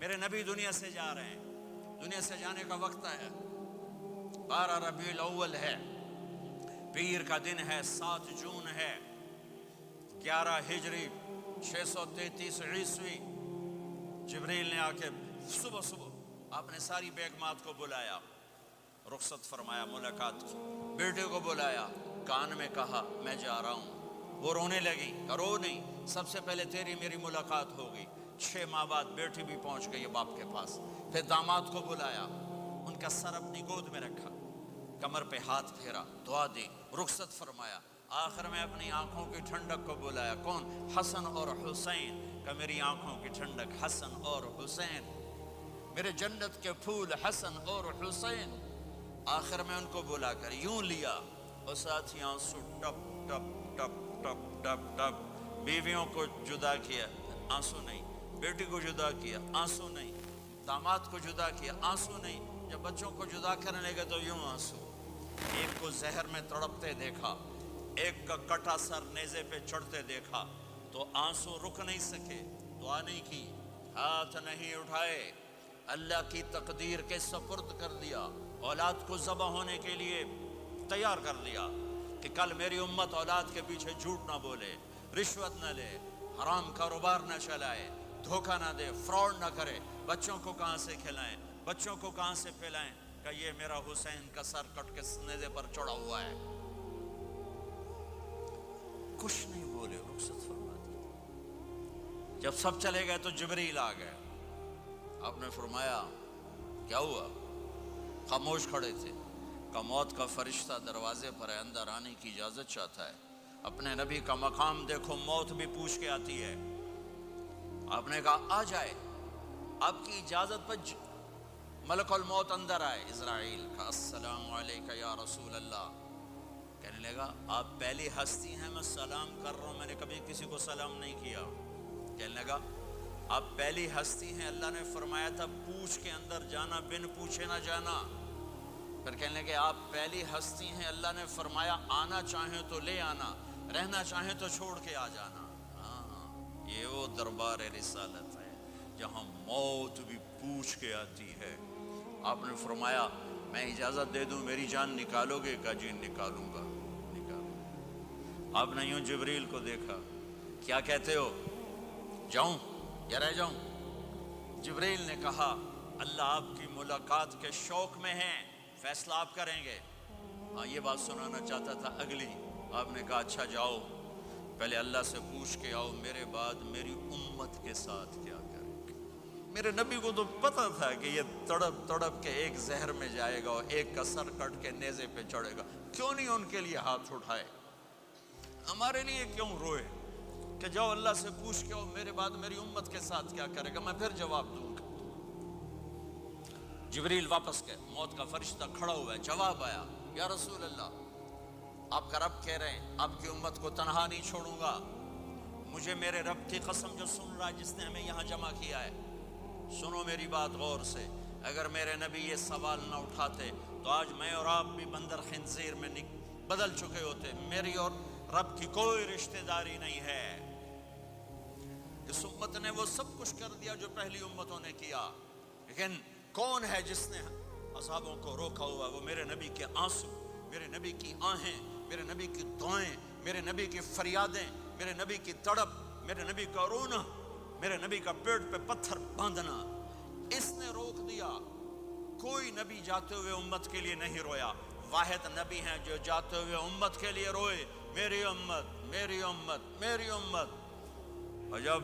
میرے نبی دنیا سے جا رہے ہیں، دنیا سے جانے کا وقت ہے، 12 ربیع الاول ہے، پیر کا دن ہے، 7 جون ہے، 11 ہجری 633 عیسوی۔ جبریل نے آ کے صبح صبح آپ نے ساری بیگمات کو بلایا، رخصت فرمایا، ملاقات کی، بیٹے کو بلایا، کان میں کہا میں جا رہا ہوں۔ وہ رونے لگی، رو نہیں، سب سے پہلے تیری میری ملاقات ہوگی۔ 6 ماہ بعد بیٹی بھی پہنچ گئی باپ کے پاس۔ پھر داماد کو بلایا، ان کا سر اپنی گود میں رکھا، کمر پہ ہاتھ پھیرا، دعا دی، رخصت فرمایا۔ آخر میں اپنی آنکھوں کی ٹھنڈک کو بلایا، کون؟ حسن اور حسین، کہ میری آنکھوں کی ٹھنڈک حسن اور حسین، میرے جنت کے پھول حسن اور حسین۔ آخر میں ان کو بلا کر یوں لیا اور ساتھ ہی آنسو ٹپ ٹپ ٹپ ٹپ ٹپ ٹپ۔ بیویوں کو جدا کیا، آنسو نہیں، بیٹی کو جدا کیا، آنسو نہیں، داماد کو جدا کیا، آنسو نہیں، جب بچوں کو جدا کرنے لگے تو یوں آنسو۔ ایک کو زہر میں تڑپتے دیکھا، ایک کا کٹا سر نیزے پہ چڑھتے دیکھا تو آنسو رک نہیں سکے، دعا نہیں کی، ہاتھ نہیں اٹھائے، اللہ کی تقدیر کے سپرد کر دیا، اولاد کو ذبح ہونے کے لیے تیار کر دیا کہ کل میری امت اولاد کے پیچھے جھوٹ نہ بولے، رشوت نہ لے، حرام کاروبار نہ چلائے، دھوکہ نہ دے، فراڈ نہ کرے، بچوں کو کہاں سے کھلائیں، بچوں کو کہاں سے پلائیں، کہ یہ میرا حسین کا سر کٹ کے نیزے پر چڑھا ہوا ہے۔ کچھ نہیں بولے، رخصت فرما دی۔ جب سب چلے گئے تو جبریل آ گئے، آپ نے فرمایا کیا ہوا؟ خاموش کھڑے تھے، کہ موت کا فرشتہ دروازے پر ہے، اندر آنے کی اجازت چاہتا ہے۔ اپنے نبی کا مقام دیکھو، موت بھی پوچھ کے آتی ہے۔ آپ نے کہا آ جائے، آپ کی اجازت پر ملک الموت اندر آئے۔ اسرائیل کا السلام علیکہ یا رسول اللہ، کہنے لگا آپ پہلی ہستی ہیں، میں سلام کر رہا ہوں، میں نے کبھی کسی کو سلام نہیں کیا۔ کہنے لگا آپ پہلی ہستی ہیں، اللہ نے فرمایا تھا پوچھ کے اندر جانا، بن پوچھے نہ جانا۔ پھر کہنے لگے آپ پہلی ہستی ہیں، اللہ نے فرمایا آنا چاہیں تو لے آنا، رہنا چاہیں تو چھوڑ کے آ جانا۔ ہاں، یہ وہ دربار رسالت ہے جہاں موت بھی پوچھ کے آتی ہے۔ آپ نے فرمایا میں اجازت دے دوں میری جان نکالو گے؟ کہ جی نکالوں گا، نکالوں۔ آپ نے یوں جبریل کو دیکھا، کیا کہتے ہو، جاؤں یا رہ جاؤں؟ جبریل نے کہا اللہ آپ کی ملاقات کے شوق میں ہیں، فیصلہ آپ کریں گے۔ ہاں، یہ بات سنانا چاہتا تھا اگلی۔ آپ نے کہا اچھا جاؤ، پہلے اللہ سے پوچھ کے آؤ میرے بعد میری امت کے ساتھ کیا کریں۔ میرے نبی کو تو پتہ تھا کہ یہ تڑپ تڑپ کے ایک زہر میں جائے گا اور ایک کا سر کٹ کے نیزے پہ چڑھے گا، کیوں نہیں ان کے لیے ہاتھ اٹھائے؟ ہمارے لیے کیوں روئے کہ جاؤ اللہ سے پوچھ کے آؤ میرے بعد میری امت کے ساتھ کیا کرے گا، میں پھر جواب دوں گا۔ جبریل واپس گئے، موت کا فرشتہ کھڑا ہوا ہے، جواب آیا یا رسول اللہ آپ کا رب کہہ رہے ہیں آپ کی امت کو تنہا نہیں چھوڑوں گا، مجھے میرے رب کی قسم جو سن رہا ہے جس نے ہمیں یہاں جمع کیا ہے، سنو میری بات غور سے، اگر میرے نبی یہ سوال نہ اٹھاتے تو آج میں اور آپ بھی بندر خنزیر میں بدل چکے ہوتے۔ میری اور رب کی کوئی رشتہ داری نہیں ہے۔ اس امت نے وہ سب کچھ کر دیا جو پہلی امتوں نے کیا، لیکن کون ہے جس نے اصحابوں کو روکا ہوا؟ وہ میرے نبی کے آنسو، میرے نبی کی آہیں، میرے نبی کی دعائیں، میرے نبی کی فریادیں، میرے نبی کی تڑپ، میرے نبی کا رونا، میرے نبی کا پیٹ پہ پتھر باندھنا، اس نے روک دیا۔ کوئی نبی جاتے ہوئے امت کے لیے نہیں رویا، واحد نبی ہیں جو جاتے ہوئے امت کے لیے روئے، میری امت میری امت میری امت۔ اور جب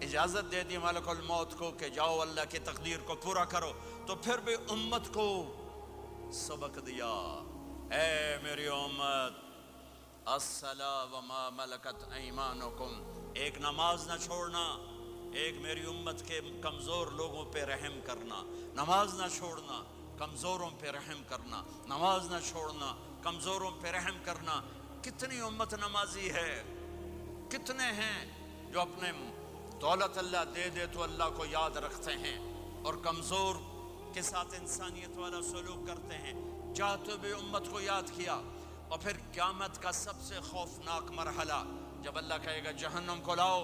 اجازت دے دی ملک الموت کو کہ جاؤ اللہ کی تقدیر کو پورا کرو، تو پھر بھی امت کو سبق دیا، اے میری امت الصلاۃ وما ملکت ایمانکم، ایک نماز نہ چھوڑنا، ایک میری امت کے کمزور لوگوں پہ رحم کرنا، نماز نہ چھوڑنا، کمزوروں پہ رحم کرنا، نماز نہ چھوڑنا، کمزوروں پہ رحم کرنا۔ کتنی امت نمازی ہے، کتنے ہیں جو اپنے دولت اللہ دے دے تو اللہ کو یاد رکھتے ہیں اور کمزور کے ساتھ انسانیت والا سلوک کرتے ہیں۔ جاتے ہوئے امت کو یاد کیا، اور پھر قیامت کا سب سے خوفناک مرحلہ جب اللہ کہے گا جہنم کو لاؤ،